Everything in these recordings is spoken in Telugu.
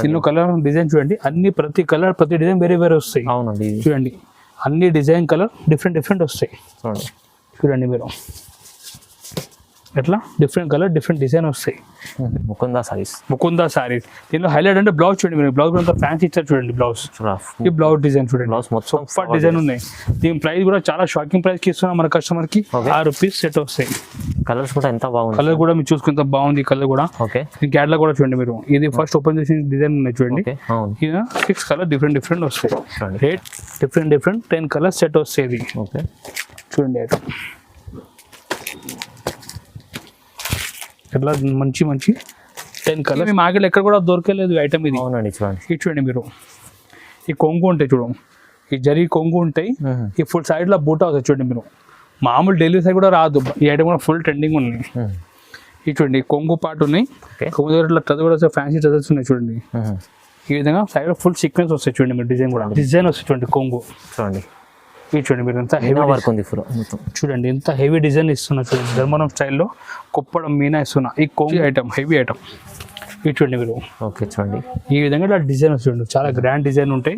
దీనిలో కలర్ డిజైన్ చూడండి, అన్ని ప్రతి కలర్ ప్రతి డిజైన్ వేరే వేరే వస్తాయి. అవునండి, చూడండి అన్ని డిజైన్ కలర్ డిఫరెంట్ వస్తాయి. చూడండి మీరు ఎట్లా డిఫరెంట్ కలర్ డిఫరెంట్ డిజైన్ వస్తాయి. ముకుందా సారీస్. దీనిలో హైలైట్ అంటే బ్లౌజ్ చూడండి మీరు, బ్లౌజ్ అంతా ఫ్యాన్సీ ఇచ్చారు చూడండి. బ్లౌజ్ ఈ బ్లౌజ్ డిజైన్ చూడండి, సూపర్ డిజైన్ ఉన్నాయి. దీని ప్రైస్ కూడా చాలా షాకింగ్ ప్రైస్ కి ఇస్తున్నాం మన కస్టమర్ కి. 6 రూపీస్ సెట్ వస్తాయి. కలర్స్ కూడా ఎంత బాగుంది, కలర్ కూడా మీరు చూసుకుంటే బాగుంది. కలర్ కూడా దీని క్యాటలాగ్ కూడా చూడండి మీరు. ఇది ఫస్ట్ ఓపెన్ చేసిన డిజైన్ ఉన్నాయి చూడండి. ఇది 6 కలర్ డిఫరెంట్ వస్తాయి. రేట్ డిఫరెంట్ 10 కలర్స్ సెట్ వస్తాయి. చూడండి ఐటమ్ ఎట్లా మంచి 10 కలర్. మీ మార్కెట్లో ఎక్కడ కూడా దొరకలేదు ఐటమ్ ఇది. అవునండి, ఇది చూడండి మీరు. ఈ కొంగు ఉంటాయి చూడు, ఈ జరీ కొంగు ఉంటాయి. ఈ ఫుల్ సైడ్ లో బూటా వస్తాయి చూడండి మీరు. మామూలు డైలీ సైడ్ కూడా రాదు. ఈ ఐటమ్ కూడా ఫుల్ ట్రెండింగ్ ఉన్నాయి. ఇది చూడండి కొంగు పాటు ఉన్నాయి. కొంగు దగ్గర ఇట్లా ట్రజర్ కూడా ఫ్యాన్సీ ట్రజర్స్ ఉన్నాయి చూడండి. ఈ విధంగా సైడ్ ఫుల్ సీక్వెన్స్ వస్తాయి చూడండి మీరు. డిజైన్ కూడా డిజైన్ వస్తాయి చూడండి. కొంగు చూడండి, ఇది చూడండి మీరు ఎంత హెవీ వర్క్ ఉంది. చూడండి ఎంత హెవీ డిజైన్ ఇస్తున్నా చూడండి. ధర్మవరం స్టైల్లో కుప్పడం మీనా ఇస్తున్నా. ఈ కొంగు ఐటమ్ హెవీ ఐటమ్. ఇది చూడండి మీరు. చూడండి ఈ విధంగా ఇట్లా డిజైన్ వస్తుంది. చాలా గ్రాండ్ డిజైన్ ఉంటాయి.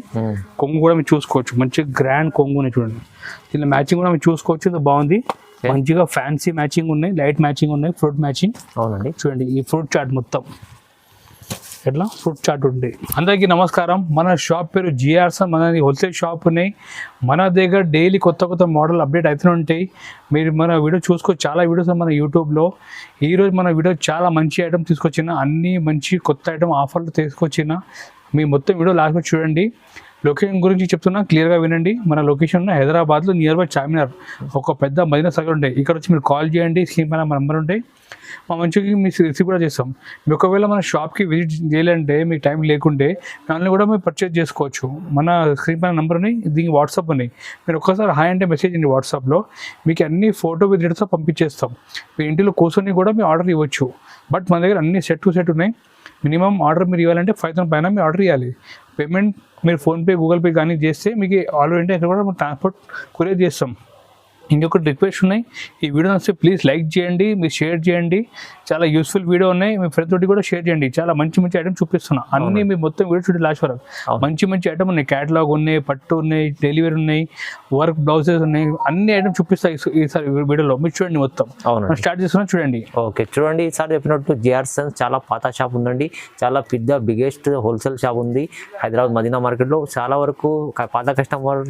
కొంగు కూడా మీరు చూసుకోవచ్చు, మంచి గ్రాండ్ కొంగుని చూడండి. దీనిలో మ్యాచింగ్ కూడా మీరు చూసుకోవచ్చు. ఇది బాగుంది, మంచిగా ఫ్యాన్సీ మ్యాచింగ్ ఉన్నాయి, లైట్ మ్యాచింగ్ ఉన్నాయి, ఫ్రూట్ మ్యాచింగ్. అవునండి, చూడండి ఈ ఫ్రూట్ చాట్ మొత్తం ఎట్లా ఫ్రూట్ చాట్ ఉంది. అందరికీ నమస్కారం. మన షాప్ పేరు జిఆర్స్. మనది హోల్సేల్ షాప్ ఉన్నాయి. మన దగ్గర డైలీ కొత్త మోడల్ అప్డేట్ అవుతూనే ఉంటాయి. మీరు మన వీడియో చూసుకోవచ్చు, చాలా వీడియోస్ మన యూట్యూబ్లో. ఈరోజు మన వీడియో చాలా మంచి ఐటమ్ తీసుకొచ్చిన, అన్ని మంచి కొత్త ఐటమ్ ఆఫర్లు తీసుకొచ్చిన. మీ మొత్తం వీడియో లాస్ట్ చూడండి. లొకేషన్ గురించి చెప్తున్నా, క్లియర్గా వినండి. మన లొకేషన్ హైదరాబాద్లో నియర్ బై చార్మినార్, ఒక పెద్ద మదీనా సగర్ ఉంటాయి. ఇక్కడ వచ్చి మీరు కాల్ చేయండి, స్క్రీన్ పైన మన నెంబర్ ఉంటాయి. మా మంచిగా మీ రిసీవ్ కూడా చేస్తాం. మీరు ఒకవేళ మన షాప్కి విజిట్ చేయాలంటే మీకు టైం లేకుంటే దాన్ని కూడా మీరు పర్చేజ్ చేసుకోవచ్చు. మన స్క్రీన్ పైన నెంబర్ ఉన్నాయి, దీనికి వాట్సాప్ ఉన్నాయి. మీరు ఒక్కసారి హాయ్ అంటే మెసేజ్ అండి వాట్సాప్లో, మీకు అన్ని ఫోటో విత్ డీటెయిల్స్ పంపించేస్తాం. మీ ఇంటిలో కూర్చొని కూడా మీరు ఆర్డర్ ఇవ్వచ్చు. బట్ మన దగ్గర అన్ని సెట్ టు సెట్ ఉన్నాయి. మినిమం ఆర్డర్ మీరు ఇవ్వాలంటే 5,000 పైన మీరు ఆర్డర్ ఇవ్వాలి. పేమెంట్ మీరు ఫోన్పే గూగుల్ పే కానీ చేస్తే మీకు ఆర్డర్ అంటే అక్కడ కూడా మనం ట్రాన్స్పోర్ట్ కొరియర్ చేస్తాం. ఇంకొకటి రిక్వెస్ట్ ఉన్నాయి, ఈ వీడియో వస్తే ప్లీజ్ లైక్ చేయండి, మీరు షేర్ చేయండి. చాలా యూస్ఫుల్ వీడియో ఉన్నాయి, మీ ఫ్రెండ్స్ తోటి కూడా షేర్ చేయండి. చాలా మంచి ఐటమ్ చూపిస్తున్నా. అన్ని మీ మొత్తం వీడియో చూడండి లాస్ట్ వరకు. మంచి ఐటమ్ ఉన్నాయి. క్యాటలాగ్ ఉన్నాయి, పట్టు ఉన్నాయి, డెలివరీ ఉన్నాయి, వర్క్ బ్లౌజెస్ ఉన్నాయి, అన్ని ఐటమ్ చూపిస్తాయి ఈసారి వీడియోలో. మీరు చూడండి మొత్తం. స్టార్ట్ చేస్తున్నా చూడండి. ఓకే, చూడండి ఈసారి చెప్పినట్టు జిఆర్ సన్స్ చాలా పాత షాప్ ఉందండి. చాలా పెద్ద బిగ్గెస్ట్ హోల్సేల్ షాప్ ఉంది హైదరాబాద్ మదీనా మార్కెట్లో. చాలా వరకు పాత కస్టమర్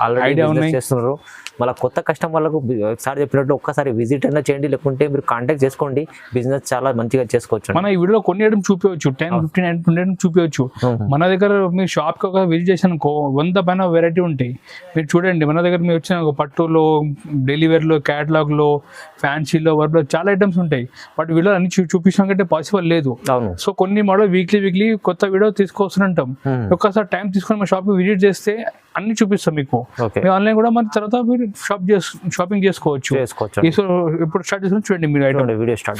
ఆల్రెడీ చేస్తున్నారు. మళ్ళీ కొత్త కస్టమర్లకు సార్ చెప్పినట్టు ఒక్కసారి విజిట్ అయినా చేయండి, లేకుంటే మీరు కాంటాక్ట్ చేసుకోండి. బిజినెస్ చాలా మంచిగా చేసుకోవచ్చు. మన ఈ వీడియోలో కొన్ని ఐటమ్ చూపించవచ్చు, 10-15 ఐటమ్ చూపించవచ్చు. మన దగ్గర మీరు షాప్కి ఒక విజిట్ చేసిన 100 పైన వెరైటీ ఉంటాయి. మీరు చూడండి, మన దగ్గర మీరు వచ్చిన పట్టులో, డెలివరీలో, క్యాటలాగ్లో, ఫ్యాన్సీలో, వర్క్లో చాలా ఐటమ్స్ ఉంటాయి. బట్ వీడియో అన్ని చూపించడం కంటే పాసిబుల్ లేదు. సో కొన్ని మోడల్ వీక్లీ కొత్త వీడియో తీసుకొస్తుంటాం. ఒక్కసారి టైం తీసుకొని మా షాప్కి విజిట్ చేస్తే అన్ని చూపిస్తాం మీకు. ఆన్లైన్ కూడా మన తర్వాత మీరు షాపింగ్ చేసుకోవచ్చు. ఇప్పుడు స్టార్ట్ చేస్తున్నా చూడండి మీరు ఐటమ్.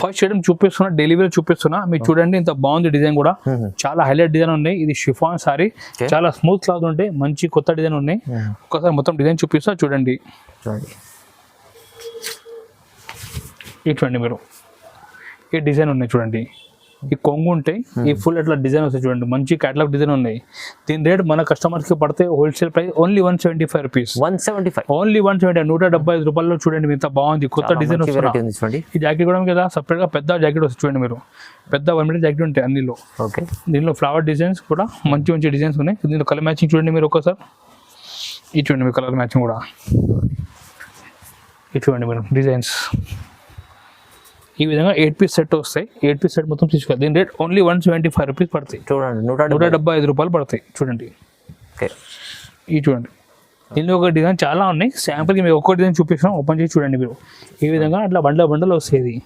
ఫస్ట్ ఐటమ్ చూపిస్తున్నా, డెలివరీ చూపిస్తున్నా. మీరు చూడండి ఇంత బాగుంది డిజైన్ కూడా. చాలా హైలైట్ డిజైన్ ఉన్నాయి. ఇది షిఫాన్ సారీ, చాలా స్మూత్ క్లాత్ ఉంటాయి, మంచి కొత్త డిజైన్ ఉన్నాయి. ఒకసారి మొత్తం డిజైన్ చూపిస్తా చూడండి. చూడండి మీరు ఈ డిజైన్ ఉన్నాయి చూడండి. ఈ కొంగు ఉంటాయి, ఈ ఫుల్ అట్లా డిజైన్ వస్తాయి చూడండి. మంచి క్యాటలాగ్ డిజైన్ ఉన్నాయి. దీని రేట్ మన కస్టమర్స్ కి పడితే wholesale price only 175 rupees. 175 only 170, 175 రూపాయల్లో చూడండి. ఇంత బాగుంది కొత్త డిజైన్ వస్తుంది. ఈ జాకెట్ కూడా కదా సపరేట్ గా పెద్ద జాకెట్ వస్తుంది చూడండి మీరు. పెద్ద 1 మీటర్ జాకెట్ ఉంటాయి అన్నిలో. దీనిలో ఫ్లవర్ డిజైన్స్ కూడా మంచి డిజైన్స్ ఉన్నాయి. దీనిలో కలర్ మ్యాచింగ్ చూడండి మీరు ఒకసారి. ఇది చూడండి మీరు కలర్ మ్యాచింగ్ కూడా. ఇది చూడండి మీరు డిజైన్స్. ఈ విధంగా 8 పీస్ సెట్ వస్తాయి. 8 పీస్ సెట్ మొత్తం తీసుకోవాలి. దీని రేట్ ఓన్లీ 175 రూపీస్ పడతాయి. చూడండి 175 రూపాయలు పడతాయి చూడండి. ఇది చూడండి, దీనిలో ఒక డిజైన్ చాలా ఉన్నాయి. శాంపుల్కి మీకు ఒక్క డిజైన్ చూపిస్తాను, ఓపెన్ చేసి చూడండి మీరు. ఈ విధంగా అట్లా బండలు వస్తాయి.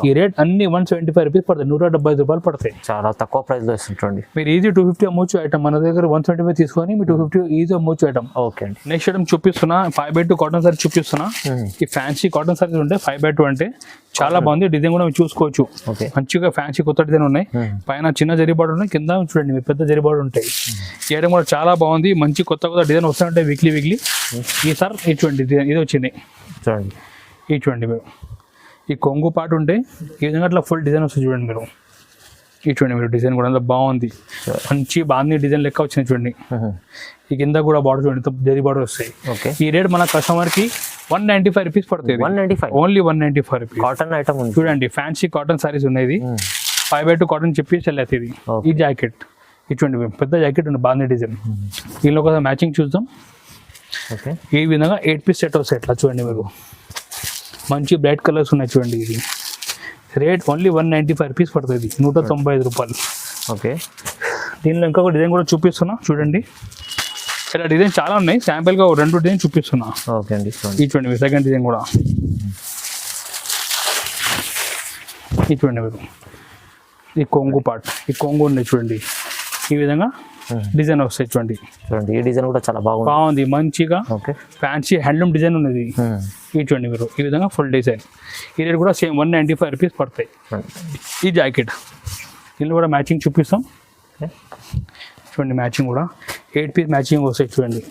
ఈ రేట్ అన్ని 175 రూపీస్ పడతాయి, 175 రూపాయలు పడతాయి. చాలా తక్కువ ప్రైస్ లో ఇస్తుంటండి. మీరు ఈజీ 250 అమ్మొచ్చు ఐటమ్. మన దగ్గర 175 తీసుకొని మీరు 250 ఈజీ అమ్మొచ్చు ఐటమ్. ఓకే అండి. నెక్స్ట్ ఐటమ్ చూపిస్తున్నా, 5x2 కాటన్ సారీ చూపిస్తున్నా. ఈ ఫ్యాన్సీ కాటన్ సారీస్ ఉంటాయి. 5x2 అంటే చాలా బాగుంది. డిజైన్ కూడా మీరు చూసుకోవచ్చు. మంచిగా ఫ్యాన్సీ కొత్త డిజైన్ ఉన్నాయి. పైన చిన్న జరిబాటు ఉన్నాయి, కింద చూడండి మీరు పెద్ద జరిబాటు ఉంటాయి. ఈ ఐటమ్ కూడా చాలా బాగుంది. మంచి కొత్త డిజైన్ వస్తుంటాయి వీక్లీ. ఈసారి ఇది చూడండి, ఇది వచ్చింది చూడండి. ఇది చూడండి మీరు, ఈ కొంగు పాటు ఉంటే ఈ విధంగా అట్లా ఫుల్ డిజైన్ వస్తుంది చూడండి మీరు. ఈ చూడండి మీరు డిజైన్ కూడా అంత బాగుంది, మంచి బాగుంది డిజైన్ లెక్క వచ్చింది చూడండి. ఈ కింద కూడా బార్డర్ చూడండి, జరీ బార్డర్ వస్తాయి. ఓకే, ఈ రేట్ మన కస్టమర్ కి 195 రూపీస్ పడుతుంది. 195 ఓన్లీ 195 రూపీస్. కాటన్ ఐటమ్ ఉంది చూడండి, ఫ్యాన్సీ కాటన్ సారీస్ ఉన్నాయి. 5x2 కాటన్ చెప్పి చెల్లెత్తి ఇది. ఈ జాకెట్ ఇది చూడండి, పెద్ద జాకెట్ ఉంది, బాగుంది డిజైన్. దీనిలో ఒక మ్యాచింగ్ చూద్దాం. ఓకే, ఈ విధంగా 8 పీస్ సెట్ వస్తాయి. ఇట్లా చూడండి మీరు, మంచి బ్రైట్ కలర్స్ ఉన్నాయి చూడండి. ఇది రేట్ ఓన్లీ 195 రూపీస్ పడుతుంది, 195 రూపాయలు. ఓకే, దీనిలో ఇంకొక డిజైన్ కూడా చూపిస్తున్నా చూడండి. ఇలా డిజైన్ చాలా ఉన్నాయి, శాంపిల్గా 2 డిజైన్ చూపిస్తున్నా. ఓకే అండి, ఈ చూడండి సెకండ్ డిజైన్ కూడా. ఈ చూడండి మీరు, ఈ కొంగు పార్ట్, ఈ కొంగు ఉన్నాయి చూడండి. ఈ విధంగా డిజైన్ వస్తాయి చూడండి. చూడండి, ఈ డిజైన్ కూడా చాలా బాగుంది, మంచిగా ఓకే ఫ్యాన్సీ హ్యాండ్లూమ్ డిజైన్ ఉన్నది. ఈ చూడండి మీరు, ఈ విధంగా ఫుల్ డిజైన్. ఈ రేట్ కూడా సేమ్ 195 రూపీస్ పడతాయి. ఈ జాకెట్ దీనిలో కూడా మ్యాచింగ్ చూపిస్తాం చూడండి. మ్యాచింగ్ కూడా 8 పీస్ మ్యాచింగ్ వస్తాయి చూడండి.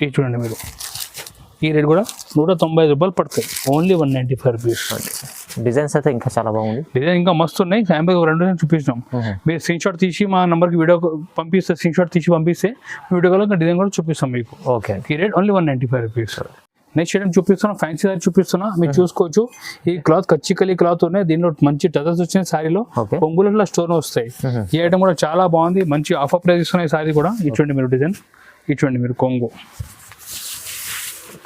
ఇది చూడండి మీరు, ఈ రేట్ కూడా 195 రూపాయలు పడతాయి, ఓన్లీ 195 రూపీస్. డిజైన్స్ అయితే ఇంకా చాలా బాగుంది, డిజైన్ ఇంకా మస్తు ఉన్నాయి. శాంపుల్ 2 డిజైన్ చూపించినాం. మీరు స్క్రీన్ షాట్ తీసి మా నెంబర్కి వీడియో పంపిస్తే, స్క్రీన్ షాట్ తీసి పంపిస్తే వీడియో కాల్ డిజైన్ కూడా చూపిస్తాం మీకు. ఓకే, ఈ rate only 195 rupees. Next item చూపిస్తున్నా, ఫ్యాన్సీ సారీ చూపిస్తున్నా, మీరు చూసుకోవచ్చు. ఈ క్లాత్ కచ్చికలి క్లాత్ ఉన్నాయి, దీనిలో మంచి టజల్స్ వచ్చిన సారీలో పొంగుల స్టోన్ వస్తాయి. ఈ ఐటమ్ కూడా చాలా బాగుంది, మంచి ఆఫర్ ప్రైస్ ఇస్తున్నాయి సారీ కూడా. ఇటువంటి మీరు డిజైన్, ఇటువంటి మీరు కొంగు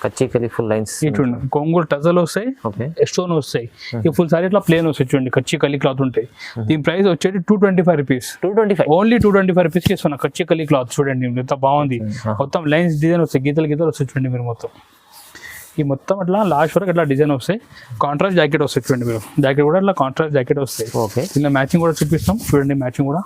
కచ్చికలి ఫుల్ లైన్స్, ఇటువంటి కొంగు టజల్ వస్తాయి, స్టోన్ వస్తాయి. ఈ ఫుల్ సారీ ఇట్లా ప్లేన్ వస్తాయి చూడండి, కచ్చికలి క్లాత్ ఉంటాయి. దీని ప్రైస్ వచ్చేది 225 రూపీస్. 225 ఓన్లీ 225 రూపీస్కి ఇస్తున్నా. కచ్చికలి క్లాత్ చూడండి ఎంత బాగుంది, మొత్తం లైన్స్ డిజైన్ వస్తాయి, గీతలు వస్తాయి చూడండి మీరు. మొత్తం ఈ మొత్తం అట్లా లాస్ట్ వరకు అట్లా డిజైన్ వస్తాయి. కాంట్రాస్ట్ జాకెట్ వస్తాయి చూడండి మీరు, జాకెట్ కూడా అట్లా కాంట్రాస్ట్ జాకెట్ వస్తాయి. ఓకే, దీనిలో మ్యాచింగ్ కూడా చూపిస్తాం చూడండి. మ్యాచింగ్ కూడా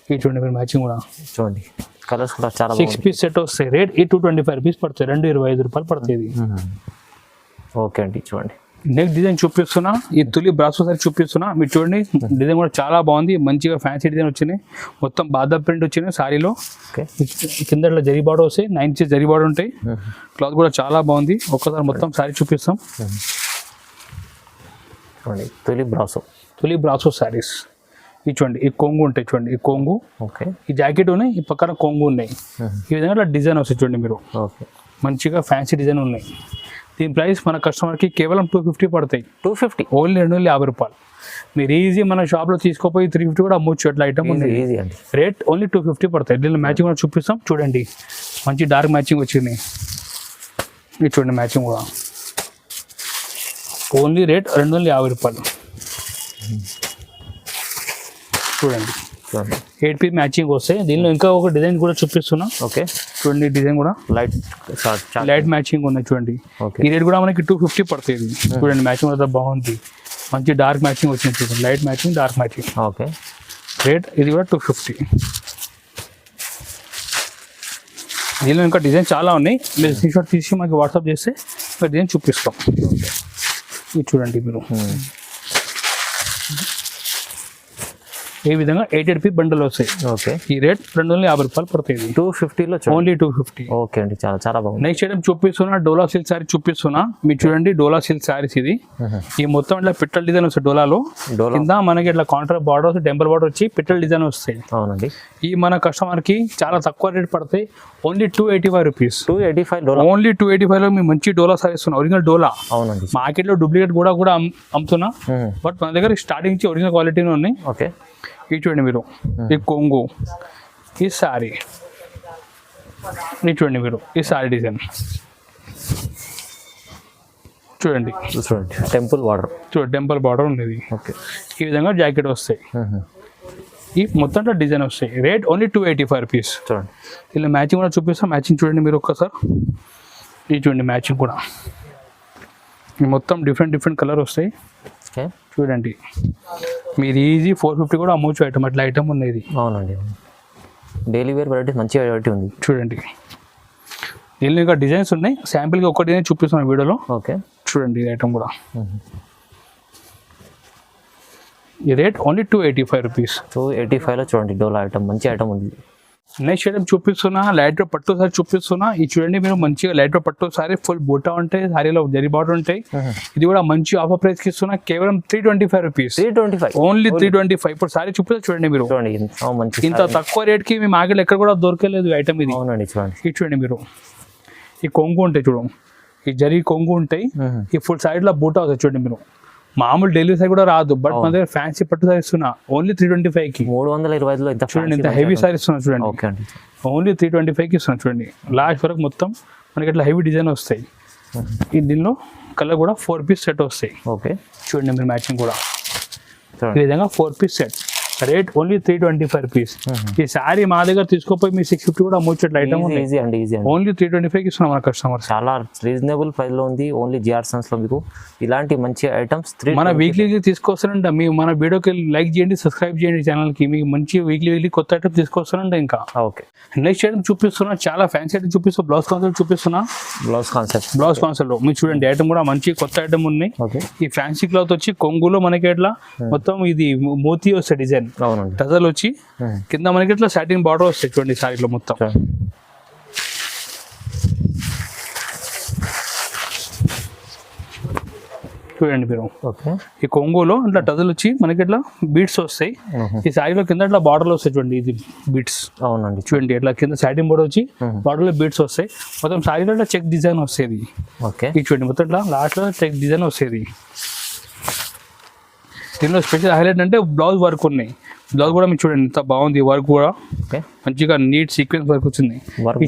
ఈ చూడండి మీరు, మ్యాచింగ్ కూడా చూడండి. కలర్స్ కూడా చాలా 6 పీస్ సెట్ వస్తాయి. రేట్ ఈ 225 రూపీస్ పడుతుంది, 225 రూపాయలు పడుతుంది. ఓకే అండి, చూడండి. నెక్స్ట్ డిజైన్ చూపిస్తున్నా, ఈ తులి బ్రాసో సారీ చూపిస్తున్నా. మీరు చూడండి, డిజైన్ కూడా చాలా బాగుంది, మంచిగా ఫ్యాన్సీ డిజైన్ వచ్చినాయి. మొత్తం బాదా ప్రింట్ వచ్చినాయి సారీలో. కింద ఇట్లా జరీ బార్డర్ వస్తాయి, 9 ఇంచెస్ జరీ బార్డర్ ఉంటాయి. క్లాత్ కూడా చాలా బాగుంది. ఒక్కసారి మొత్తం సారీ చూపిస్తాం. తులి బ్రాసో సారీస్. ఈ చూడండి, ఈ కొంగు ఉంటాయి చూడండి, ఈ కొంగు, ఈ జాకెట్ ఉన్నాయి, ఈ పక్కన కొంగు ఉన్నాయి. ఈ విధంగా ఇట్లా డిజైన్ వస్తాయి చూడండి మీరు, మంచిగా ఫ్యాన్సీ డిజైన్ ఉన్నాయి. దీని ప్రైస్ మన కస్టమర్కి కేవలం 250 పడతాయి. 250 ఓన్లీ 250 రూపాయలు. మీరు ఈజీ మన షాప్లో తీసుకోపోయి 350 కూడా అమ్మొచ్చు. అట్లా ఐటమ్ ఉంది. రేట్ ఓన్లీ 250 పడతాయి. దీనిలో మ్యాచింగ్ కూడా చూపిస్తాం చూడండి, మంచి డార్క్ మ్యాచింగ్ వచ్చింది. ఇది చూడండి మ్యాచింగ్ కూడా, ఓన్లీ రేట్ 250 రూపాయలు. చూడండి 8 పీస్ మ్యాచింగ్ వస్తాయి. దీనిలో ఇంకా ఒక డిజైన్ కూడా చూపిస్తున్నా. ఓకే, చూడండి డిజైన్ కూడా లైట్ మ్యాచింగ్ ఉన్నాయి చూడండి. ఈ రేట్ కూడా మనకి 250 పడుతుంది. చూడండి మ్యాచింగ్ కూడా బాగుంది, మంచి డార్క్ మ్యాచింగ్ వచ్చింది చూడండి, light matching dark matching. Okay, rate ఇది కూడా 250. దీనిలో ఇంకా డిజైన్ చాలా ఉన్నాయి. మీరు స్క్రీన్ షాట్ తీసి మాకు వాట్సాప్ చేస్తే డిజైన్ చూపిస్తాం. ఇది చూడండి మీరు, ఈ విధంగా 8 పీస్ బండల్ వస్తాయి. ఓకే, ఈ రేట్ 250 రూపాయలు పడుతుంది. 250లో ఓన్లీ 250. ఓకే అండి, చాలా చాలా బాగుంది. నెక్స్ట్ ఐటమ్ చూపిస్తున్నా, డోలా సిల్క్ సారీ చూపిస్తున్నా. మీరు చూడండి, డోలా సిల్క్ సారీస్ ఇది. ఈ మొత్తం ఇట్లా పిట్టల్ డిజైన్ వస్తాయి డోలాలో. కింద మనకి ఇట్లా కాంట్రాస్ట్ బార్డర్, టెంపుల్ బార్డర్ వచ్చి పిట్టల్ డిజైన్ వస్తాయి. అవునండి, ఈ మన కస్టమర్ కి చాలా తక్కువ రేట్ పడతాయి. Only 285 rupees. 285 ఓన్లీ 285 లో మీ మంచి డోలా సారీస్ ఉన్నాయి, ఒరిజినల్ డోలా. అవునండి, మార్కెట్ లో డూప్లికేట్ కూడా అమ్ముతున్నా, బట్ మన దగ్గర స్టార్టింగ్ నుంచి ఒరిజినల్ క్వాలిటీనే ఉన్నాయి. ఓకే, ఇది చూడండి మీరు, ఈ కొంగు, ఈ సారీ, ఇది చూడండి మీరు, ఈ సారీ డిజైన్ చూడండి. టెంపుల్ బార్డర్ చూడండి, టెంపుల్ బార్డర్ ఉంది. ఓకే, ఈ విధంగా జాకెట్ వస్తాయి. ఈ మొత్తం డిజైన్ వస్తాయి. Rate only 285 rupees. చూడండి, ఇలా మ్యాచింగ్ కూడా చూపిస్తాం. మ్యాచింగ్ చూడండి మీరు ఒక్కసారి. ఇది చూడండి మ్యాచింగ్ కూడా, మొత్తం డిఫరెంట్ కలర్ వస్తాయి. చూడండి, మీరు ఈజీ 450 కూడా అమ్మవచ్చు ఐటమ్. అట్లా ఐటమ్ ఉన్నది. అవునండి, డైలీ వేర్ వెరైటీ మంచి వెరైటీ ఉంది. చూడండి, దీనిలో ఇంకా డిజైన్స్ ఉన్నాయి. శాంపిల్గా ఒక డిజైన్ చూపిస్తున్నాను వీడియోలో. ఓకే, చూడండి ఈ ఐటమ్ కూడా. ఈ రేట్ ఓన్లీ 285 రూపీస్. 285లో చూడండి, డోలా ఐటమ్ మంచి ఐటమ్ ఉంది. నెక్స్ట్ ఐటమ్ చూపిస్తున్నా లైట్ పట్టు సారీ చూపిస్తున్నా. ఇది చూడండి మీరు మంచిగా లైట్ పట్టు సారీ ఫుల్ బూటా ఉంటాయి, సారీలో జరీ బార్డర్ ఉంటాయి. ఇది కూడా మంచి ఆఫర్ ప్రైస్ కి ఇస్తున్నా, కేవలం 325 రూపీస్. 325 ఓన్లీ 325. ఇప్పుడు సారీ చూపిస్తా చూడండి మీరు, ఇంత తక్కువ రేట్ కి మీ మార్కెట్ ఎక్కడ కూడా దొరకలేదు ఐటమ్ ఇది. అవునండి చూడండి. ఇది చూడండి మీరు, ఈ కొంగు ఉంటాయి చూడండి, ఈ జరీ కొంగు ఉంటాయి, ఈ ఫుల్ సైడ్ లో బూటా అవుతాయి చూడండి మీరు. మామూలు డైలీ సైజ్ కూడా రాదు, బట్ మన దగ్గర ఫ్యాన్సీ పట్టు సారీ ఇస్తున్నా ఓన్లీ 325 కి. 325లో ఇంత చూడండి ఇంత హెవీ సారీ ఇస్తున్నా చూడండి. ఓకే అండి, ఓన్లీ 325 కి ఇస్తున్నా చూడండి. లాస్ట్ వరకు మొత్తం మనకి ఇట్లా హెవీ డిజైన్ వస్తాయి. ఈ దీనిలో కలర్ కూడా 4 పీస్ సెట్ వస్తాయి. ఓకే చూడండి మీరు మ్యాచింగ్ కూడా ఈ విధంగా 4 piece set. Rate only 325 rupees. ఈ సారీ మా దగ్గర తీసుకోపోయి మీ 650 కూడా అమ్మొచ్చేట్లు ఐటమ్ ఉంది. ఈజీ అండి, ఈజీ. ఓన్లీ 325 కి ఇస్తున్నాం మన కస్టమర్. చాలా రీజనబుల్ ప్రైస్ లో ఉంది. ఓన్లీ జిఆర్ సన్స్ లో మీకు ఇలాంటి మంచి ఐటమ్స్ మన వీక్లీ తీసుకొస్తానంట. మీ మన వీడియోకి లైక్ చేయండి, సబ్స్క్రైబ్ చేయండి ఛానల్ కి. మీకు మంచి వీక్లీ కొత్త ఐటమ్ తీసుకొస్తానంట. ఇంకా ఓకే నెక్స్ట్ ఐటమ్ చూపిస్తున్నా, చాలా ఫ్యాన్సీ ఐటమ్ చూపిస్తున్నా. బ్లౌజ్ కాన్సెప్ట్ చూపిస్తున్నా. బ్లౌజ్ కాన్సెప్ట్ మీరు చూడండి ఐటమ్ కూడా మంచి కొత్త ఐటమ్ ఉన్నాయి. ఈ ఫ్యాన్సీ క్లాత్ వచ్చి కొంగులో మనకి ఎట్లా మొత్తం ఇది మోతీ వస్తాయి డిజైన్. అవునండి, టజల్ వచ్చి కింద మనకి ఇట్లా సాటిన్ బార్డర్ వస్తాయి చూడండి సారీలో మొత్తం. చూడండి మీరు, ఈ కొంగులో ఇట్లా టజల్ వచ్చి మనకి ఇట్లా బీట్స్ వస్తాయి. ఈ సారీలో కింద ఇట్లా బార్డర్లు వస్తాయి చూడండి, ఇది బీట్స్. అవునండి చూడండి ఇట్లా కింద సాటిన్ బోర్డర్ వచ్చి బార్డర్ లో బీట్స్ వస్తాయి. మొత్తం సారీలో ఇట్లా చెక్ డిజైన్ వస్తుంది. ఇది చూడండి మొత్తం ఇట్లా లాస్ట్ లో చెక్ డిజైన్ వస్తుంది. దీనిలో స్పెషల్ హైలైట్ అంటే బ్లౌజ్ వర్క్ ఉన్నాయి. బ్లౌజ్ కూడా మీరు చూడండి ఎంత బాగుంది, వర్క్ కూడా మంచిగా నీట్ సీక్వెన్స్ వర్క్ వచ్చింది.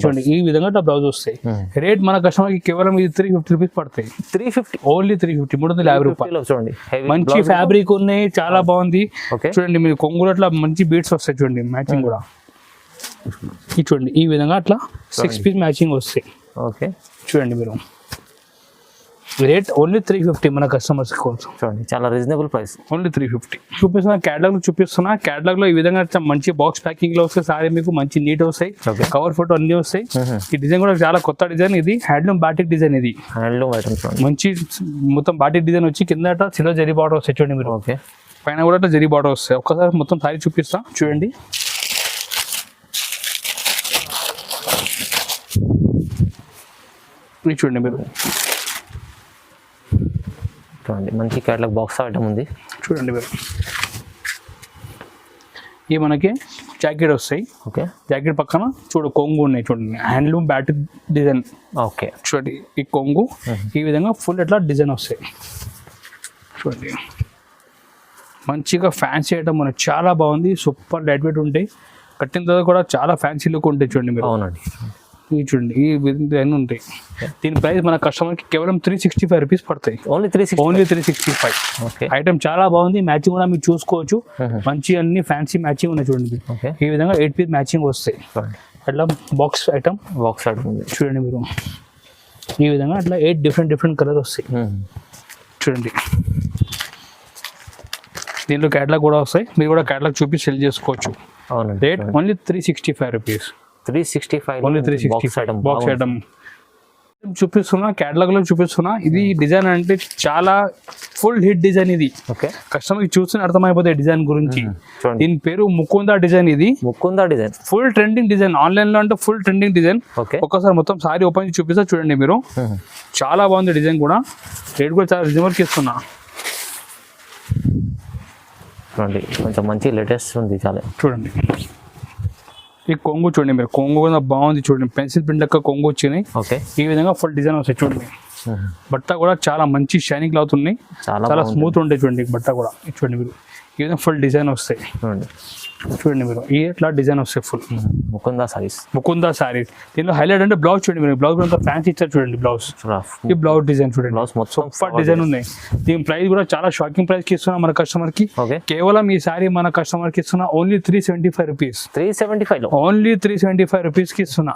చూడండి ఈ విధంగా బ్లౌజ్ వస్తాయి. రేట్ మన కస్టమర్ కి కేవలం ఇది 350 రూపీస్ పడతాయి. 350 ఓన్లీ 350, 350 రూపాయలు. చూడండి మంచి ఫ్యాబ్రిక్ ఉన్నాయి, చాలా బాగుంది. చూడండి మీరు కొంగులో అట్లా మంచి బీట్స్ వస్తాయి చూడండి, మ్యాచింగ్ కూడా. ఇది చూడండి ఈ విధంగా అట్లా 6 పీస్ మ్యాచింగ్ వస్తాయి. ఓకే చూడండి మీరు, రేట్ ఓన్లీ 350 మన కస్టమర్స్ కోసం. చూడండి చాలా రీజనబుల్ ప్రైస్, ఓన్లీ 350. చూపిస్తున్నా క్యాటలాగ్ లో చూపిస్తున్నా. క్యాటలాగ్ లో ఈ విధంగా మంచి బాక్స్ ప్యాకింగ్ లో వస్తాయి. సారీ మీకు మంచి నీట్ వస్తాయి, కవర్ ఫోటో అన్ని వస్తాయి. ఈ డిజైన్ కూడా చాలా కొత్త డిజైన్, ఇది హ్యాండ్లూమ్ బాటిక్ డిజైన్. ఇది హ్యాండ్లూమ్ ఐటమ్స్ మంచి మొత్తం బాటిక్ డిజైన్ వచ్చి కింద సిల్వర్ జరీ బార్డర్ వస్తాయి చూడండి మీరు. ఓకే పైన కూడా జరీ బార్డర్ వస్తాయి. ఒక్కసారి మొత్తం సారీ చూపిస్తా చూడండి. చూడండి మీరు, చూడండి మంచి క్యాటలాగ్ బాక్స్ ఐటమ్ ఉంది. చూడండి మీరు, ఈ మనకి జాకెట్ వస్తాయి. ఓకే జాకెట్ పక్కన కొంగు ఉన్నాయి చూడండి, హ్యాండ్లూమ్ బ్యాటిక్ డిజైన్. ఓకే చూడండి ఈ కొంగు ఈ విధంగా ఫుల్ ఎట్లా డిజైన్ వస్తాయి చూడండి. మంచిగా ఫ్యాన్సీ ఐటమ్ మనకి చాలా బాగుంది, సూపర్ లైట్ వెయిట్ ఉంటాయి. కట్టిన తర్వాత కూడా చాలా ఫ్యాన్సీ లుక్ ఉంటాయి చూడండి మీరు. అవునండి, ఈ చూడండి ఈ విధంగా ఉంటాయి. దీని ప్రైస్ మన కస్టమర్కి కేవలం 365 రూపీస్ పడతాయి. ఓన్లీ 365. ఐటమ్ చాలా బాగుంది. మ్యాచింగ్ కూడా మీరు చూసుకోవచ్చు, మంచి అన్ని ఫ్యాన్సీ మ్యాచింగ్ ఉన్నాయి చూడండి. ఈ విధంగా 8 పీస్ మ్యాచింగ్ వస్తాయి. అట్లా బాక్స్ ఐటమ్ చూడండి మీరు. ఈ విధంగా అట్లా 8 డిఫరెంట్ కలర్ వస్తాయి చూడండి. దీనిలో క్యాటలాగ్ కూడా వస్తాయి, మీరు కూడా క్యాటలాగ్ చూపి సెల్ చేసుకోవచ్చు. Rate only 365 rupees. 365 only 365 box item చూపిస్తున్నా. క్యాటలాగ్ లో చూపిస్తున్నా. ఇది డిజైన్ అంటే చాలా ఫుల్ హిట్ డిజైన్. ఇది కస్టమర్ కి చూస్తే అర్థమైపోతాయి డిజైన్ గురించి. దీని పేరు ముకుందా డిజైన్. ఇది Mukunda design full trending design. Online లో అంటే ఫుల్ ట్రెండింగ్ డిజైన్. ఒక్కసారి మొత్తం సారీ ఓపెన్ చేసి చూపిస్తా చూడండి మీరు. చాలా బాగుంది డిజైన్ కూడా. రేట్ కూడా చాలా రిజనబుల్ కి ఇస్తున్నా చూడండి. కొంచెం మంచి లేటెస్ట్ ఉంది చాలా. చూడండి ఈ కొంగు చూడండి మీరు, కొంగు కూడా బాగుంది చూడండి. పెన్సిల్ ప్రింట్ లెక్క కొంగు వచ్చినాయి. ఈ విధంగా ఫుల్ డిజైన్ వస్తాయి చూడండి. బట్ట కూడా చాలా మంచి షైనింగ్ క్లాత్ ఉన్నాయి, చాలా స్మూత్ ఉంటాయి చూడండి. బట్ట కూడా చూడండి మీరు, ఈ విధంగా ఫుల్ డిజైన్ వస్తాయి చూడండి మీరు. ఈ ఇట్లా డిజైన్ వస్తాయి ఫుల్ ముకుందా సారీస్. దీనిలో హైలైట్ అంటే బ్లౌజ్ చూడండి మీరు. బ్లౌజ్ కూడా ఫ్యాన్సీ ఇచ్చారు చూడండి. బ్లౌజ్ ఈ బ్లౌజ్ డిజైన్ చూడండి, సూపర్ డిజైన్ ఉన్నాయి. దీని ప్రైస్ కూడా చాలా షాకింగ్ ప్రైస్ కి ఇస్తున్నా మన కస్టమర్ కి. కేవలం ఈ సారీ మన కస్టమర్ కి ఇస్తున్నా ఓన్లీ 375 రూపీస్. 375 ఓన్లీ 375 రూపీస్ కి ఇస్తున్నా.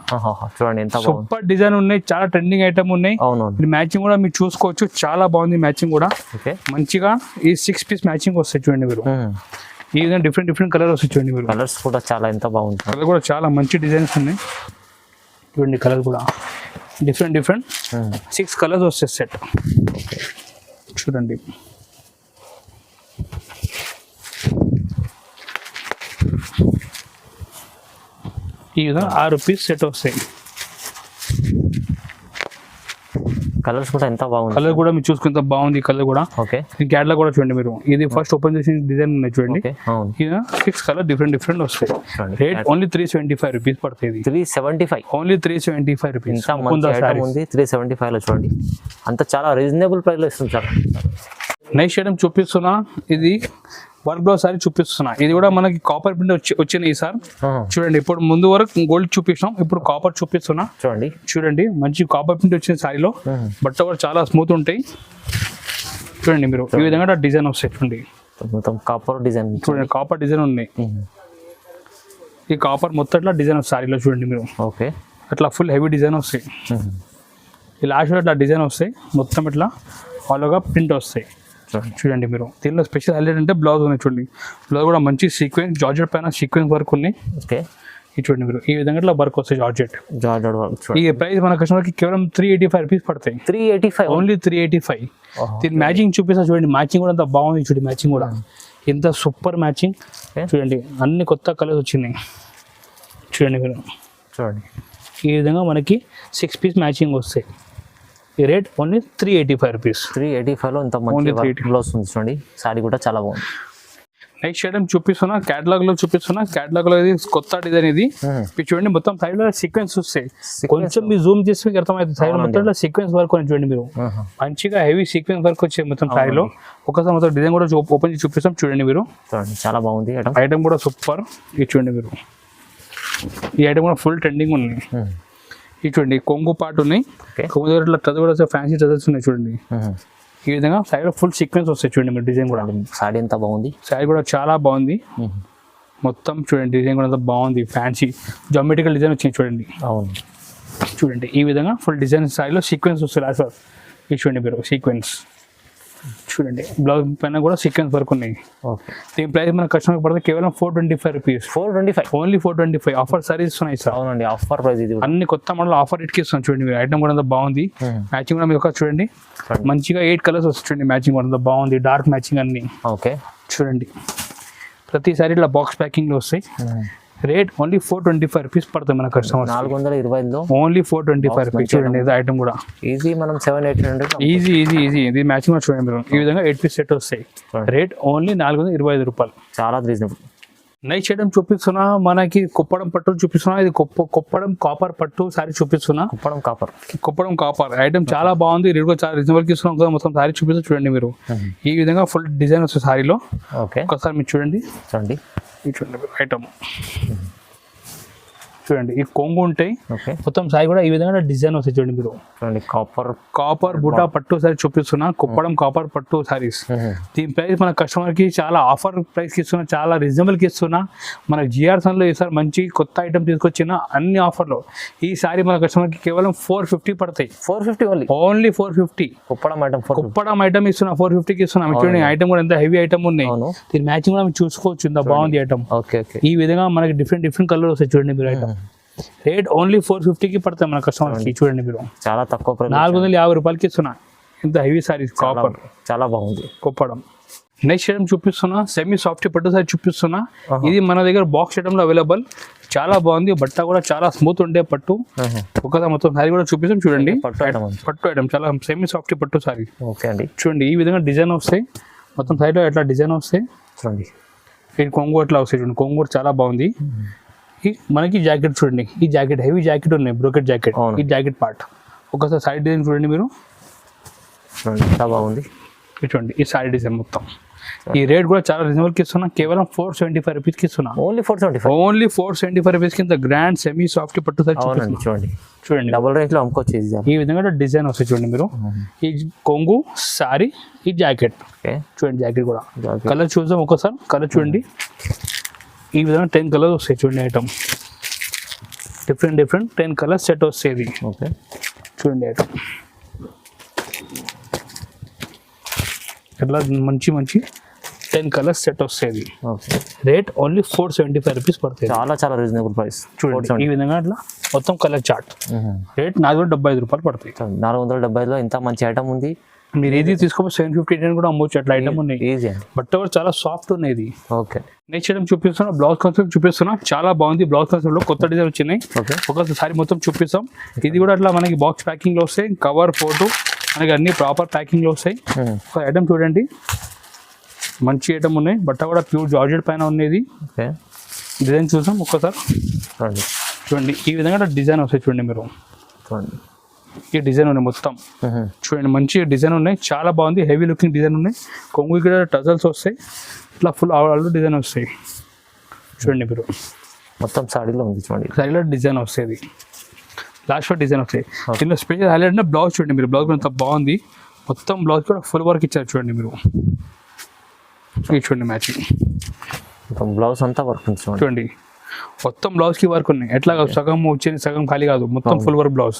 సూపర్ డిజైన్ ఉన్నాయి, చాలా ట్రెండింగ్ ఐటమ్ ఉన్నాయి. మ్యాచింగ్ కూడా మీరు చూసుకోవచ్చు, చాలా బాగుంది మ్యాచింగ్ కూడా. మంచిగా ఈ 6 పీస్ మ్యాచింగ్ వస్తాయి చూడండి మీరు. ఈ విధంగా డిఫరెంట్ కలర్ వస్తాయి చూడండి మీరు. కలర్స్ కూడా చాలా ఎంత బాగుంది. కలర్ కూడా చాలా మంచి డిజైన్స్ ఉన్నాయి చూడండి. కలర్ కూడా డిఫరెంట్ 6 కలర్స్ వస్తాయి సెట్ చూడండి. ఈ విధంగా 6 పీస్ సెట్ వస్తాయి. కలర్స్ కూడా ఎంత బాగుంది. కలర్ కూడా మీరు చూసుకుంటే బాగుంది. కలర్ కూడా ఓకే. క్యాటలాగ్ కూడా చూడండి మీరు. ఇది ఫస్ట్ ఓపెన్ చేసిన డిజైన్ ఉన్నాయి చూడండి. అవును. ఇది 6 కలర్ డిఫరెంట్ వస్తాయి. రేట్ ఓన్లీ 375 రూపీస్ పడుతుంది. 375 ఓన్లీ 375 రూపీస్. ఉంది 375 లో చూడండి. అంత చాలా రీజనబుల్ ప్రైస్ లో ఇస్తుంది సార్. నెక్స్ట్ ఐటమ్ చూపిస్తున్నా, ఇది వర్క్ బ్లౌజ్ సారీ చూపిస్తున్నా. ఇది కూడా మనకి కాపర్ ప్రింట్ వచ్చినాయి సార్. చూడండి, ఇప్పుడు ముందు వరకు గోల్డ్ చూపిస్తాం, ఇప్పుడు కాపర్ చూపిస్తున్నా. చూడండి మంచి కాపర్ ప్రింట్ వచ్చిన సారీలో బట్ట కూడా చాలా స్మూత్ ఉంటాయి. చూడండి మీరు ఈ విధంగా డిజైన్ వస్తాయి. చూడండి మొత్తం కాపర్ డిజైన్. చూడండి కాపర్ డిజైన్ ఉన్నాయి. ఈ కాపర్ మొత్తం డిజైన్ వస్తాయి సారీలో. చూడండి మీరు. ఓకే. అట్లా ఫుల్ హెవీ డిజైన్ వస్తాయి. ఈ లాస్ట్ అట్లా డిజైన్ వస్తాయి. మొత్తం ఇట్లా ఆల్గా ప్రింట్ వస్తాయి. చూడండి మీరు. దీనిలో స్పెషల్ హైలైట్ అంటే బ్లౌజ్ ఉన్నాయి. చూడండి బ్లౌజ్ కూడా మంచి సీక్వెన్స్ జార్జెట్ పైన సీక్వెన్స్ వర్క్ ఉన్నాయి. ఓకే. ఇది చూడండి మీరు. ఈ విధంగా ఇట్లా వర్క్ వస్తాయి జార్జెట్. ఈ ప్రైస్ మన కస్టమర్కి కేవలం 385 రూపీస్ పడతాయి. 385 ఓన్లీ 385. దీని మ్యాచింగ్ చూపిస్తా చూడండి. మ్యాచింగ్ కూడా అంత బాగుంది. చూడండి మ్యాచింగ్ కూడా ఎంత సూపర్ మ్యాచింగ్. చూడండి అన్ని కొత్త కలర్స్ వచ్చినాయి. చూడండి మీరు. చూడండి ఈ విధంగా మనకి 6 పీస్ మ్యాచింగ్ వస్తాయి. ఈ రేట్ ఓన్లీ 385 రూపీస్. 385 లో ఇంత మంచి బ్లౌజ్ ఉంది. చూడండి సారీ కూడా చాలా బాగుంది. నెక్స్ట్ ఐటమ్ చూపిస్తున్నా, క్యాటలాగ్ లో చూపిస్తున్నా. క్యాటలాగ్ లో ఇది కొత్త డిజైన్. ఇది చూడండి మొత్తం సైడ్ లో సీక్వెన్స్ వస్తాయి. కొంచెం మీరు జూమ్ చేసి మీకు అర్థమవుతుంది. సైడ్ మొత్తం సీక్వెన్స్ వర్క్ అని చూడండి మీరు. మంచిగా హెవీ సీక్వెన్స్ వర్క్ వచ్చాయి మొత్తం సైడ్ లో. ఒకసారి మొత్తం డిజైన్ కూడా ఓపెన్ చేసి చూపిస్తాం. చూడండి మీరు. చాలా బాగుంది ఐటమ్ కూడా సూపర్. ఇది చూడండి మీరు. ఈ ఐటమ్ కూడా ఫుల్ ట్రెండింగ్ ఉన్నాయి. ఇది చూడండి కొంగు పార్ట్ ఉన్నాయి. కొంగు దగ్గర ఇట్లా టజర్ కూడా ఫ్యాన్సీ టజర్స్ ఉన్నాయి. చూడండి ఈ విధంగా సైడ్ ఫుల్ సీక్వెన్స్ వస్తాయి. చూడండి మీరు. డిజైన్ కూడా సారీ ఎంత బాగుంది. సారీ కూడా చాలా బాగుంది. మొత్తం చూడండి డిజైన్ కూడా అంత బాగుంది. ఫ్యాన్సీ జామెట్రికల్ డిజైన్ వచ్చింది. చూడండి. అవును. చూడండి ఈ విధంగా ఫుల్ డిజైన్ సారీలో సీక్వెన్స్ వస్తుంది. లాస్ట్ ఇది చూడండి మీరు. సీక్వెన్స్ చూడండి. బ్లౌజ్ పైన కూడా సీక్వెన్స్ వర్క్ ఉన్నాయి. దీని ప్రైస్ మన కస్టమర్ పడితే కేవలం 425 రూపీస్. 425 ఓన్లీ 425. ఆఫర్ సారీస్ ఉన్నాయి సార్. అవునండి ఆఫర్ ప్రైస్. ఇది అన్ని కొత్త మోడల్ ఆఫర్ రేట్కి ఇస్తాం. చూడండి మీరు. ఐటమ్ కూడా అంత బాగుంది. మ్యాచింగ్ కూడా మీరు ఒక చూడండి మంచిగా 8 కలర్స్ వస్తుంది. మ్యాచింగ్ కూడా అంత బాగుంది. డార్క్ మ్యాచింగ్ అన్ని. ఓకే. చూడండి ప్రతిసారి ఇట్లా బాక్స్ ప్యాకింగ్ లో వస్తాయి. రేట్ ఓన్లీ 425 రూపీస్ పడుతుంది మన కస్టమర్. 425 only 425 rupees. చూడండి ఇది ఐటమ్ కూడా ఈజీ. మనం 700-800 ఈజీ. ఇది మ్యాచింగ్ చూడండి మీరు. ఈ విధంగా 8 పీస్ సెట్ వస్తాయి. రేట్ ఓన్లీ 425 రూపాయలు. చాలా రీజనబుల్. నెక్స్ట్ ఐటమ్ చూపిస్తున్నా, మనకి కుప్పడం పట్టు చూపిస్తున్నా. ఇది కుప్పడం కాపర్ పట్టు సారీ చూపిస్తున్నా. కుప్పడం కాపర్ ఐటమ్ చాలా బాగుంది. రేట్ కూడా చాలా రీజనబుల్ కి ఇస్తున్నాం. మొత్తం సారీ చూపిస్తూ చూడండి మీరు. ఈ విధంగా ఫుల్ డిజైన్ వస్తుంది సారీలో. ఒకసారి మీరు చూడండి. చూడండి ఐటమ్ చూడండి. ఈ కొంగు ఉంటాయి మొత్తం సారీ కూడా ఈ విధంగా డిజైన్ వస్తాయి. చూడండి మీరు. కాపర్ బుటా పట్టు సారీ చూపిస్తున్నా. కుప్పడం కాపర్ పట్టు సారీస్. దీని ప్రైస్ మన కస్టమర్ కి చాలా ఆఫర్ ప్రైస్ కి ఇస్తున్నా. చాలా రీజనబుల్ కి ఇస్తున్నా. మన జిఆర్సన్ లో ఈసారి మంచి కొత్త ఐటమ్ తీసుకొచ్చిన అన్ని ఆఫర్లో ఈ సారీ మన కస్టమర్ కి కేవలం 450 పడతాయి. 450 ఓన్లీ 450. కుప్పడం ఐటమ్ ఇస్తున్నా. 450కి ఇస్తున్నా. చూడండి ఐటమ్ కూడా ఎంత హెవీ ఐటమ్ ఉన్నాయి. దీని మ్యాచింగ్ కూడా మీరు చూసుకోవచ్చు. ఇంత బాగుంది ఐటమ్. ఈ విధంగా మనకి డిఫరెంట్ కలర్ వస్తాయి. చూడండి మీరు. ఐటమ్ రేట్ ఓన్లీ 450కి పడతాయి మన కస్టమర్ కి. చూడండి మీరు. చాలా తక్కువ. 450 రూపాయలకి ఇస్తున్నా. ఇంత హెవీ సారీస్ కాపర్ చాలా బాగుంది. కుప్పడం. నెక్స్ట్ ఐటమ్ చూపిస్తున్నా. సెమీ సాఫ్ట్ పట్టు సారీ చూపిస్తున్నా. ఇది మన దగ్గర బాక్స్ ఐటమ్ లో అవైలబుల్. చాలా బాగుంది. బట్ట కూడా చాలా స్మూత్ ఉండే పట్టు. ఒకసారి మొత్తం సారీ కూడా చూపిస్తాం. చూడండి పట్టు ఐటమ్ చాలా సెమీ సాఫ్ట్ పట్టు సారీ. చూడండి ఈ విధంగా డిజైన్ వస్తాయి. మొత్తం సైడ్ లో ఎట్లా డిజైన్ వస్తాయి. చూడండి ఇది కొంగు ఎట్లా వస్తాయి. చూడండి కొంగు కూడా చాలా బాగుంది. మనకి జాకెట్ చూడండి. ఈ జాకెట్ హెవీ జాకెట్ ఉన్నాయి. Brocade jacket. ఈ జాకెట్ పార్ట్ ఒకసారి సైడ్ డిజైన్ చూడండి మీరు. చాలా బాగుంది. చూడండి ఈ సైడ్ డిజైన్ మొత్తం. ఈ రేట్ కూడా చాలా రీజనబుల్ కి ఇస్తున్నా. కేవలం 475 రూపీస్ కి ఇస్తున్నా. ఓన్లీ 475 రూపీస్ కింద గ్రాండ్ సెమీ సాఫ్ట్ పట్టు సారీ చూడండి. డబుల్ రేంజ్ లో అమ్ముకోవచ్చు. ఈ విధంగా డిజైన్ వస్తాయి. చూడండి మీరు. ఈ కొంగు సారీ ఈ జాకెట్ చూడండి. జాకెట్ కూడా కలర్ చూద్దాం ఒకసారి. కలర్ చూడండి. ఈ విధంగా 10 కలర్స్ వస్తాయి. చూడండి ఐటమ్ డిఫరెంట్ 10 కలర్స్ సెట్ వస్తాయి. చూడండి ఐటమ్ ఎట్లా మంచి 10 కలర్స్ సెట్ వస్తాయి. రేట్ ఓన్లీ 475 రూపీస్ పడుతుంది. చాలా రీజనబుల్ ప్రైస్. చూడండి ఈ విధంగా అట్లా మొత్తం కలర్ చార్ట్. రేట్ 475 రూపాయలు పడుతుంది. 475లో ఇంత మంచి ఐటమ్ ఉంది. మీరు ఏది తీసుకోవాలి 750 కూడా అమ్మవచ్చు, అట్లా ఐటమ్ ఉన్నాయి. ఈజీ బట్ కూడా చాలా సాఫ్ట్ ఉన్నాయి ఇది. ఓకే నెక్స్ట్ ఐటమ్ చూపిస్తున్నా, బ్లౌజ్ కాన్సెప్ట్ చూపిస్తున్నా, చాలా బాగుంది. బ్లౌజ్ కాన్సెప్ట్ లో కొత్త డిజైన్ వచ్చినాయి, ఓకే ఒకసారి మొత్తం చూపిస్తాం. ఇది కూడా అట్లా మనకి బాక్స్ ప్యాకింగ్ లో వస్తాయి, కవర్ ఫోటో మనకి అన్ని ప్రాపర్ ప్యాకింగ్ లో వస్తాయి. ఒక ఐటమ్ చూడండి, మంచి ఐటమ్ ఉన్నాయి. బట్ట కూడా ప్యూర్ జార్జెట్ పైన ఉన్నది. ఓకే డిజైన్ చూసాం ఒక్కసారి చూడండి. ఈ విధంగా డిజైన్ వస్తాయి చూడండి మీరు. చూడండి ఈ డిజైన్ ఉన్నాయి మొత్తం చూడండి, మంచి డిజైన్ ఉన్నాయి, చాలా బాగుంది. హెవీ లుకింగ్ డిజైన్ ఉన్నాయి. కొంగు ఇక్కడ టజల్స్ వస్తాయి, ఇట్లా ఫుల్ ఆల్ డిజైన్ వస్తాయి చూడండి మీరు. మొత్తం సాడీలో ఉంది చూడండి, సాడీలో డిజైన్ వస్తుంది, లాస్ట్ లో డిజైన్ వస్తాయి. దీనిలో స్పెషల్ హైలైట్ అంటే బ్లౌజ్ చూడండి మీరు. బ్లౌజ్ ఎంత బాగుంది, మొత్తం బ్లౌజ్ కూడా ఫుల్ వర్క్ ఇచ్చారు చూడండి మీరు. ఇది చూడండి మ్యాచింగ్, బ్లౌజ్ అంతా వర్క్ ఉంది చూడండి. మొత్తం బ్లౌజ్ కి వర్క్ ఉన్నాయి, ఎట్లా సగం వచ్చింది సగం ఖాళీ కాదు, మొత్తం ఫుల్ వర్క్ బ్లౌజ్.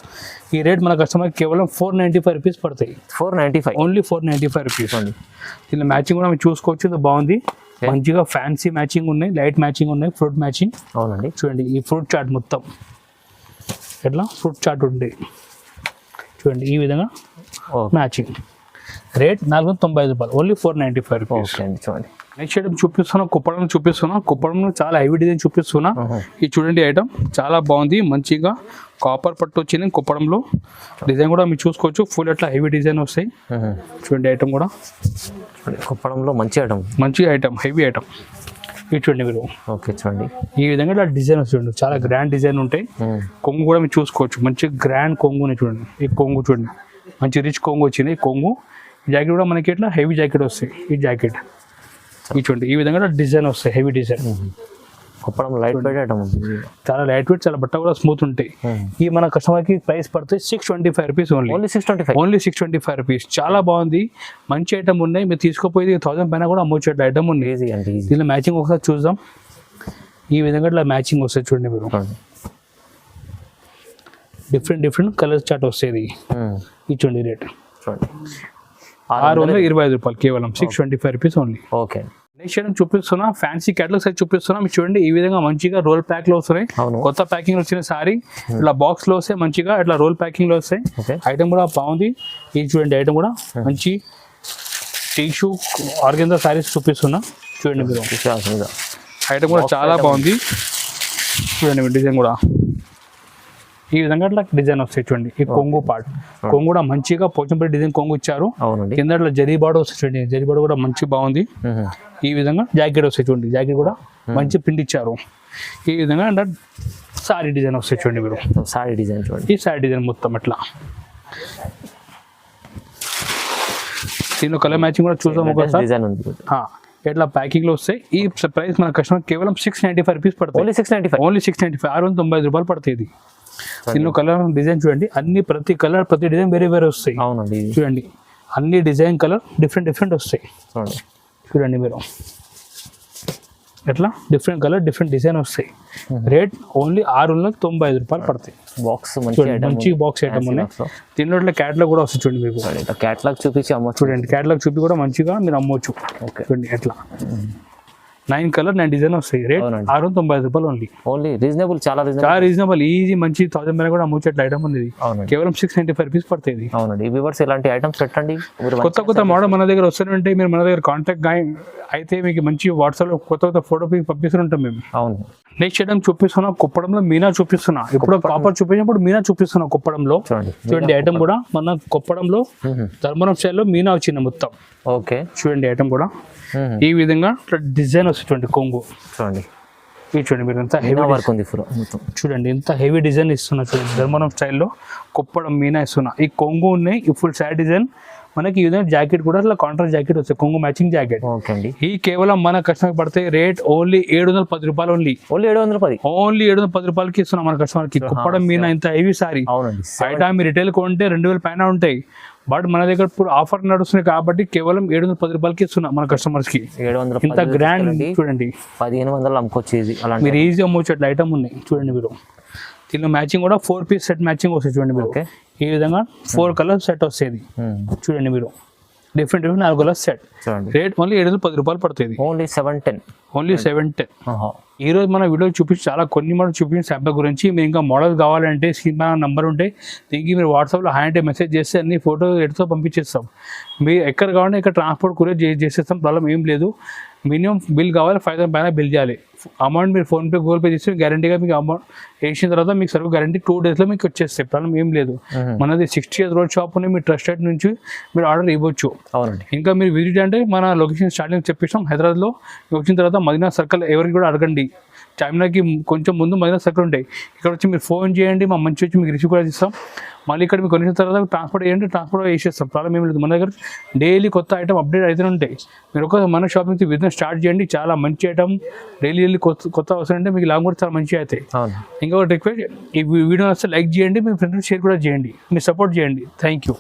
ఈ రేట్ మన కస్టమర్ కేవలం 495 రూపీస్ పడతాయి. 495 ఓన్లీ 495 రూపీస్ అండి. దీనిలో మ్యాచింగ్ కూడా మీరు చూసుకోవచ్చు, ఇది బాగుంది. మంచిగా ఫ్యాన్సీ మ్యాచింగ్ ఉన్నాయి, లైట్ మ్యాచింగ్ ఉన్నాయి, ఫ్రూట్ మ్యాచింగ్. అవునండి చూడండి ఈ ఫ్రూట్ చాట్ మొత్తం ఎట్లా ఫ్రూట్ చాట్ ఉంది చూడండి. ఈ విధంగా మ్యాచింగ్. రేట్ 495 రూపాయలు, ఓన్లీ 495 రూపీస్. చూడండి నెక్స్ట్ ఐటమ్ చూపిస్తున్నా, కుప్పడం చూపిస్తున్నా. కుప్పడంలో చాలా హెవీ డిజైన్ చూపిస్తున్నా. ఇది చూడండి ఐటమ్ చాలా బాగుంది, మంచిగా కాపర్ పట్టు వచ్చింది కుప్పడంలో. డిజైన్ కూడా మీరు చూసుకోవచ్చు, ఫుల్ అట్లా హెవీ డిజైన్ వస్తాయి చూడండి. ఐటమ్ కూడా కుప్పడంలో మంచి ఐటమ్ హెవీ ఐటమ్. ఇది చూడండి మీరు. ఓకే చూడండి ఈ విధంగా ఇట్లా డిజైన్ వస్తుంది, చాలా గ్రాండ్ డిజైన్ ఉంటాయి. కొంగు కూడా మీరు చూసుకోవచ్చు, మంచి గ్రాండ్ కొంగుని చూడండి. ఈ కొంగు చూడండి, మంచి రిచ్ కొంగు వచ్చింది. ఈ కొంగు జాకెట్ కూడా మనకి ఇట్లా హెవీ జాకెట్ వస్తాయి. ఈ జాకెట్ ఇది చూడండి, ఈ విధంగా డిజైన్ వస్తాయి, heavy design. Kuppadam light weight item, చాలా లైట్ వెయిట్, చాలా బట్ట కూడా స్మూత్ ఉంటాయి. ఈ మన కస్టమర్ కి ప్రైస్ పడుతుంది 625 రూపీస్ ఓన్లీ. 625 రూపీస్. చాలా బాగుంది, మంచి ఐటమ్ ఉన్నాయి. మీరు తీసుకోపోయి 1000 పైన కూడా అమ్మొచ్చు అట్లా ఐటమ్ ఉంది. దీనిలో మ్యాచింగ్ ఒకసారి చూద్దాం. ఈ విధంగా ఇట్లా మ్యాచింగ్ వస్తాయి చూడండి మీరు. డిఫరెంట్ కలర్స్ చాట్ వస్తుంది. ఇది చూడండి రేట్ చూడండి 625 రూపాయలు, కేవలం 625 rupees only. Okay next item చూపిస్తున్నా, ఫ్యాన్సీ క్యాటలాగ్ సైజ్ చూపిస్తున్నా. మీరు చూడండి ఈ విధంగా మంచిగా రోల్ ప్యాక్ లో వస్తున్నాయి. కొత్త ప్యాకింగ్ వచ్చిన సారీ ఇట్లా బాక్స్ లో వస్తాయి, మంచిగా ఇట్లా రోల్ ప్యాకింగ్ లో వస్తాయి. ఐటమ్ కూడా బాగుంది. ఇది చూడండి ఐటమ్ కూడా మంచి టిష్యూ ఆర్గెంజా సారీస్ చూపిస్తున్నా చూడండి మీరు. ఐటమ్ కూడా చాలా బాగుంది చూడండి మీరు. డిజైన్ కూడా ఈ విధంగా ఇట్లా డిజైన్ వస్తాయి చూడండి. ఈ కొంగు పార్ట్, కొంగు కూడా మంచిగా పోచంపల్లి డిజైన్ కొంగు ఇచ్చారు. కింద ఇట్లా జరీ బార్డర్ వస్తాయి చూడండి. జరీ బార్డర్ కూడా మంచి బాగుంది. ఈ విధంగా జాకెట్ వస్తాయి చూడండి. జాకెట్ కూడా మంచి ప్రింట్ ఇచ్చారు. ఈ విధంగా అంటే సారీ డిజైన్ వస్తాయి చూడండి మీరు. సారీ డిజైన్ చూడండి, ఈ సారీ డిజైన్ మొత్తం అట్లా. దీనిలో కలర్ మ్యాచింగ్ కూడా చూద్దాం ఒకసారి. ఎట్లా ప్యాకింగ్ లో వస్తాయి. ఈ ప్రైస్ మన కస్టమర్ కేవలం 695 రూపీస్ పడుతుంది. ఓన్లీ 695, 695 రూపాయలు పడుతుంది. దీనిలో కలర్ డిజైన్ చూడండి, అన్ని ప్రతి కలర్ ప్రతి డిజైన్ వేరే వస్తాయి. అవునండి చూడండి, అన్ని డిజైన్ కలర్ డిఫరెంట్ వస్తాయి చూడండి మీరు. ఎట్లా డిఫరెంట్ కలర్ డిఫరెంట్ డిజైన్ వస్తాయి. రేట్ ఓన్లీ 695 రూపాయలు పడతాయి. బాక్స్ మంచి బాక్స్ ఐటమ్ ఉన్నాయి. దీనిలో ఇట్లా క్యాటలాగ్ కూడా వస్తుంది చూడండి మీకు. క్యాటలాగ్ చూపించి అమ్మచ్చు చూడండి. క్యాటలాగ్ చూపి కూడా మంచిగా మీరు అమ్మవచ్చు. చూడండి ఎట్లా 9 కలర్ 9 డిజైన్ వస్తాయి. రేట్ 695 రూపాయలు ఓన్లీ. రీజనబుల్, చాలా రీజనబుల్, ఈజీ, మంచి 1000 పైన కూడా అమ్మొచ్చేట్ల ఐటమ్ ఉంది. కేవలం 695 రూపీస్ పడుతుంది. అవునండి. వ్యూవర్స్ ఇలాంటి ఐటమ్స్ పెట్టండి. కొత్త మోడల్ మన దగ్గర వస్తుంటే మీరు మన దగ్గర కాంటాక్ట్ అయితే మీకు మంచి వాట్సాప్ లో కొత్త ఫోటో పంపిస్తుంటాం మేము. అవును. నెక్స్ట్ ఐటమ్ చూపిస్తున్నా, కుప్పడంలో మీనా చూపిస్తున్నా. ఇప్పుడు కాపర్ చూపించినప్పుడు మీనా చూపిస్తున్నా కుప్పడంలో. చూడండి ఐటమ్ కూడా మన కుప్పడంలో ధర్మవరం స్టైల్లో మీనా వచ్చింది మొత్తం. ఓకే చూడండి ఐటమ్ కూడా ఈ విధంగా డిజైన్ వస్తుంది చూడండి. కొంగు చూడండి, ఇది చూడండి మీరు ఎంత హెవీ వర్క్ ఉంది. చూడండి ఎంత హెవీ డిజైన్ ఇస్తున్నా చూడండి. ధర్మవరం స్టైల్లో కుప్పడం మీనా ఇస్తున్నా. ఈ కొంగు ఉన్నాయి, ఈ ఫుల్ సారీ డిజైన్ మనకి. ఈ విధంగా జాకెట్ కూడా అట్లా కాంట్రాస్ట్ జాకెట్ వస్తుంది, కొంగు మ్యాచింగ్ జాకెట్. ఈ కేవలం మన కస్టమర్ పడితే రేట్ ఓన్లీ 710 రూపాయలు. ఓన్లీ 710 రూపాయలకి ఇస్తున్నాం మన కస్టమర్ కి. కుప్పడం మీనా ఇంత హెవీ సారీ. బయట మీరు రిటైల్ కొంటే 2000 పైన ఉంటాయి. బట్ మన దగ్గర ఇప్పుడు ఆఫర్ నడుస్తుంది కాబట్టి కేవలం 710 రూపాయలకి ఇస్తున్నాం మన కస్టమర్స్ కి. ఇంత గ్రాండ్ చూడండి. 1500 అమ్ముకోవచ్చు. మీరు ఈజీ అమ్మవచ్చు అట్లా ఐటమ్ ఉన్నాయి చూడండి మీరు. దీనిలో మ్యాచింగ్ కూడా 4 పీస్ సెట్ మ్యాచింగ్ వస్తుంది చూడండి మీరు. ఈ విధంగా 4 కలర్ సెట్ వస్తుంది చూడండి మీరు. Different 4 colour set. Rate only 710 రూపాయలు పడుతుంది. Only only 710. ఆహా. ఈ రోజు మన వీడియో చూపించి చాలా కొన్ని మోడల్ చూపించిన శాంపుల్ గురించి. మీరు ఇంకా మోడల్ కావాలంటే స్క్రీన్ పైన నంబర్ ఉంటే దీనికి మీరు వాట్సాప్లో హాయ్ అంటే మెసేజ్ చేస్తే అన్ని ఫోటో ఎడితో పంపించేస్తాం. మీరు ఎక్కడ కావాలంటే ఇక్కడ ట్రాన్స్పోర్ట్ కొరియర్ చేసేస్తాం, ప్రాబ్లం ఏం లేదు. మినిమం బిల్ కావాలి 5,000 పైన బిల్ చేయాలి. అమౌంట్ మీరు ఫోన్పే గూగుల్ పే చేస్తే గ్యారంటీగా మీకు అమౌంట్ వేసిన తర్వాత మీకు సర్వ్ గ్యారంటీ 2 daysలో మీకు వచ్చేస్తాయి, ప్రాబ్లం ఏం లేదు. మనది 60 years road షాప్ ఉంది, మీ ట్రస్టెడ్ నుంచి మీరు ఆర్డర్ ఇవ్వచ్చు. అవునండి. ఇంకా మీరు విజిట్ అంటే మన లొకేషన్ స్టార్టింగ్ చెప్పేసాం హైదరాబాద్లో. వచ్చిన తర్వాత మదీనా సర్కిల్ ఎవరికి కూడా అడగండి, చార్మినార్కి కొంచెం ముందు మదీనా సర్కిల్ ఉంటాయి. ఇక్కడ వచ్చి మీరు ఫోన్ చేయండి, మా మంచి వచ్చి మీకు రిసీవ్ కూడా ఇస్తాం. మళ్ళీ ఇక్కడ మీకు కొనిసిన తర్వాత ట్రాన్స్పోర్ట్ చేయండి, ట్రాన్స్పోర్ట్ వేసేస్తాం, ప్రాబ్లం ఏం లేదు. మన దగ్గర డైలీ కొత్త ఐటమ్ అప్డేట్ అయితే ఉంటాయి. మీరు ఒక మన షాప్ నుంచి బిజినెస్ స్టార్ట్ చేయండి, చాలా మంచి ఐటమ్ డైలీ కొత్త అవసరం అంటే మీకు లాంగ్ కూడా చాలా మంచిగా అవుతాయి. ఇంకొకటి రిక్వెస్ట్, ఈ వీడియో వస్తే లైక్ చేయండి, మీ ఫ్రెండ్స్ షేర్ కూడా చేయండి, మీరు సపోర్ట్ చేయండి. Thank you.